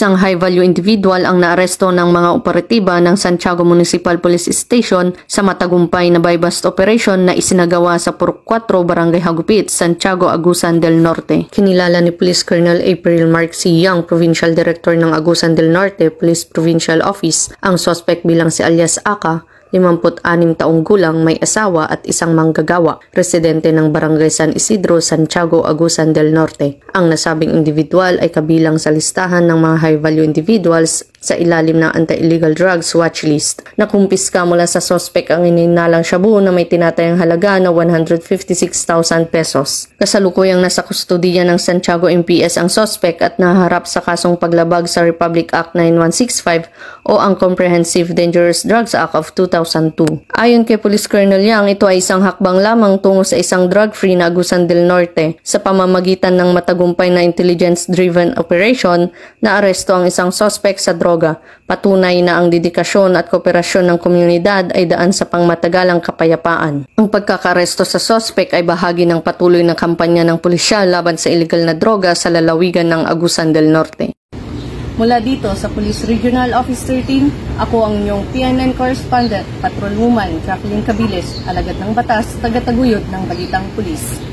Isang high-value individual ang naaresto ng mga operatiba ng Santiago Municipal Police Station sa matagumpay na buy-bust operation na isinagawa sa Purok 4, Barangay Hagupit, Santiago, Agusan del Norte. Kinilala ni Police Colonel April Mark C. Young, Provincial Director ng Agusan del Norte Police Provincial Office, ang suspect bilang si alias Aka, 56 taong gulang, may asawa at isang manggagawa, residente ng Barangay San Isidro, Santiago, Agusan del Norte. Ang nasabing individual ay kabilang sa listahan ng mga high-value individuals sa ilalim ng Anti-Illegal Drugs Watch List. Nakumpiska mula sa suspect ang ininalang shabu na may tinatayang halaga na 156,000 pesos. Kasalukuyang nasa kustodiya ng Santiago MPS ang suspect at naharap sa kasong paglabag sa Republic Act 9165 o ang Comprehensive Dangerous Drugs Act of 2002. Ayon kay Police Colonel Yang, ito ay isang hakbang lamang tungo sa isang drug-free na Agusan del Norte. Sa pamamagitan ng matagumpay na intelligence-driven operation, naaresto ang isang suspect sa droga. Patunay na ang dedikasyon at kooperasyon ng komunidad ay daan sa pangmatagalang kapayapaan. Ang pagkakaresto sa suspect ay bahagi ng patuloy na kampanya ng pulisya laban sa illegal na droga sa lalawigan ng Agusan del Norte. Mula dito sa Police Regional Office 13, ako ang inyong PNN Correspondent, Patrolwoman Jacqueline Cabiles, alagad ng batas, taga-taguyod ng Balitang Pulis.